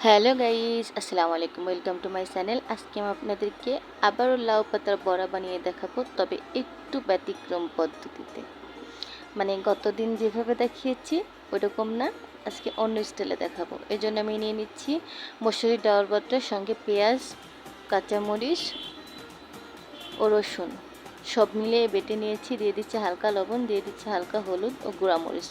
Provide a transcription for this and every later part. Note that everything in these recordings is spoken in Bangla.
হ্যালো গাইস, আসসালামু আলাইকুম। Welcome to my channel. আজকে আমি আপনাদেরকে আবারও লাউ পাতার বড়া বানিয়ে দেখাবো, তবে একটু ব্যতিক্রম পদ্ধতিতে। মানে গতদিন যেভাবে দেখিয়েছি ওইরকম না, আজকে অন্য স্টাইলে দেখাবো। এই জন্য আমি নিয়ে নিচ্ছি মসুরি ডাউল বাটার, সঙ্গে পেঁয়াজ, কাঁচামরিচ ও রসুন সব মিলিয়ে বেটে নিয়েছি। দিয়ে দিচ্ছি হালকা লবণ, দিয়ে দিচ্ছি হালকা হলুদ ও গুঁড়ামরিচ।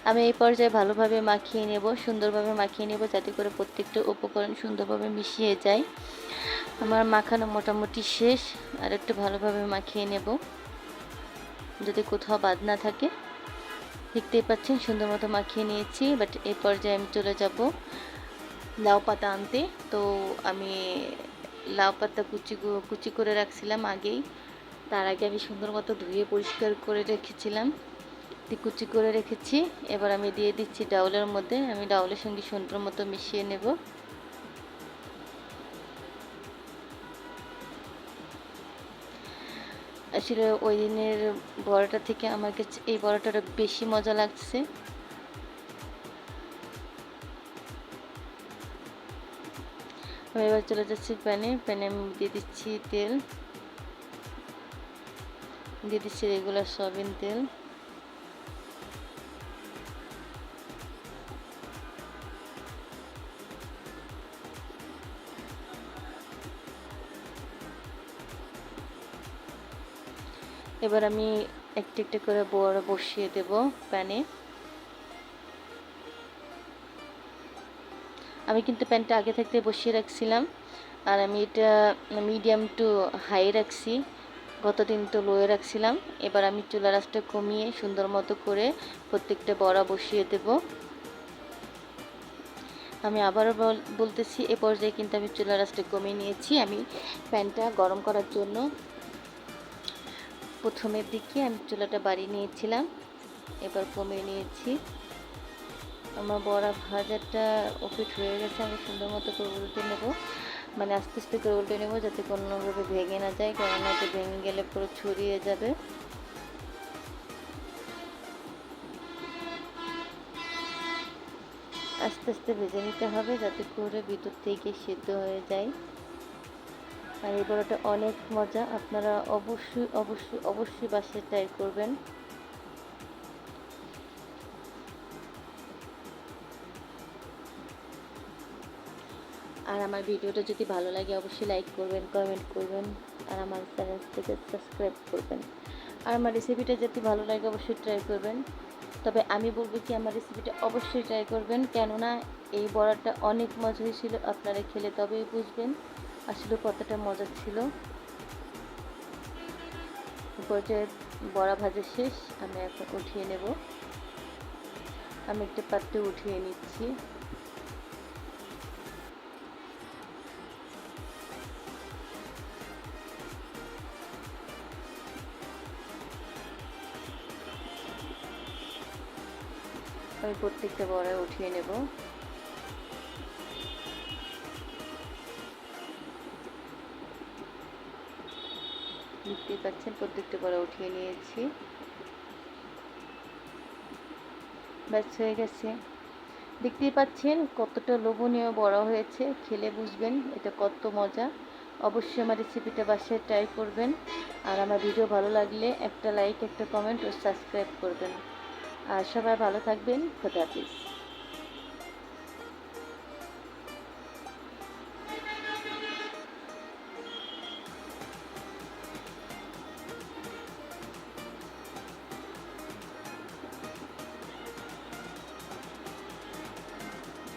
আমি এই পর্যায়ে ভালোভাবে মাখিয়ে নেব, সুন্দরভাবে মাখিয়ে নেব, যাতে করে প্রত্যেকটা উপকরণ সুন্দরভাবে মিশিয়ে যায়। আমার মাখানো মোটামুটি শেষ। আর একটু ভালোভাবে মাখিয়ে নেব যাতে কোথাও বাদ না থাকে। দেখতেই পাচ্ছেন সুন্দর মতো মাখিয়ে নিয়েছি। বাট এই পর্যায়ে আমি চলে যাব লাউ পাতা আনতে। তো আমি লাউ পাতা কুচি করে রাখছিলাম আগেই। তার আগে আমি সুন্দর মতো ধুয়ে পরিষ্কার করে রেখেছিলাম, কুচি করে রেখেছি। এবার আমি দিয়ে দিচ্ছি ডাউলের মধ্যে। আমি ডাউলের সঙ্গে সুন্দর মতো মিশিয়ে নেব। আসলে ওই দিনের বড়াটা থেকে আমার কাছে এই বড়াটা বেশি মজা লাগছে। আমি এবার চলে যাচ্ছি প্যানে আমি দিয়ে দিচ্ছি তেল, দিয়ে দিচ্ছি রেগুলার সয়াবিন তেল। এবার আমি একটা একটা করে বড়া বসিয়ে দেব প্যানে। আমি কিন্তু প্যানটা আগে থাকতে বসিয়ে রাখছিলাম, আর আমি এটা মিডিয়াম টু হাই রাখছি। গতদিন তো লোয়ে রাখছিলাম। এবার আমি চুলার আঁচটা কমিয়ে সুন্দর মতো করে প্রত্যেকটা বড়া বসিয়ে দেব। আমি আবারও বলতেছি, এ পর্যায়ে কিন্তু আমি চুলার আঁচটা কমিয়ে নিয়েছি। আমি প্যানটা গরম করার জন্য প্রথমের দিকে আমি চুলাটা বাড়িয়ে নিয়েছিলাম, এবার কমিয়ে নিয়েছি। আমার বড়া ভাজাটা ওপিট হয়ে গেছে। আমি সুন্দর মতো করে উল্টে নেব, মানে আস্তে আস্তে করে উল্টে নেব যাতে কোনোভাবে ভেঙে না যায়, কেননা এটা ভেঙে গেলে পুরো ছড়িয়ে যাবে। আস্তে আস্তে ভেজে নিতে হবে যাতে করে ভিতর থেকে সিদ্ধ হয়ে যায়। আর এই বড়াটা অনেক মজা, আপনারা অবশ্যই অবশ্যই অবশ্যই বাসায় ট্রাই করবেন। আর আমার ভিডিওটা যদি ভালো লাগে অবশ্যই লাইক করবেন, কমেন্ট করবেন, আর আমার চ্যানেলটাকে সাবস্ক্রাইব করবেন। আর আমার রেসিপিটা যদি ভালো লাগে অবশ্যই ট্রাই করবেন। তবে আমি বলবো কি, আমার রেসিপিটা অবশ্যই ট্রাই করবেন, কেননা এই বড়াটা অনেক মজা হয়েছিল। আপনারা খেলে তবেই বুঝবেন আসলে কতটা মজা ছিল। পর্যায়ে বড়া ভাজা শেষ, আমি এখন উঠিয়ে নেব। আমি একটা পাত্রে উঠিয়ে নিচ্ছি। আমি প্রত্যেকটা বড়া উঠিয়ে নেব। দেখতেই পাচ্ছেন প্রত্যেকটা বড়া উঠিয়ে নিয়েছি। ব্যাস হয়ে গেছে। দেখতেই পাচ্ছেন কতটা লোভনীয় বড়া হয়েছে, খেলে বুঝবেন এটা কত মজা। অবশ্যই আমার রেসিপিটা বাসায় ট্রাই করবেন। আর আমার ভিডিও ভালো লাগলে একটা লাইক, একটা কমেন্ট ও সাবস্ক্রাইব করবেন। আর সবাই ভালো থাকবেন। খোদা হাফেজ।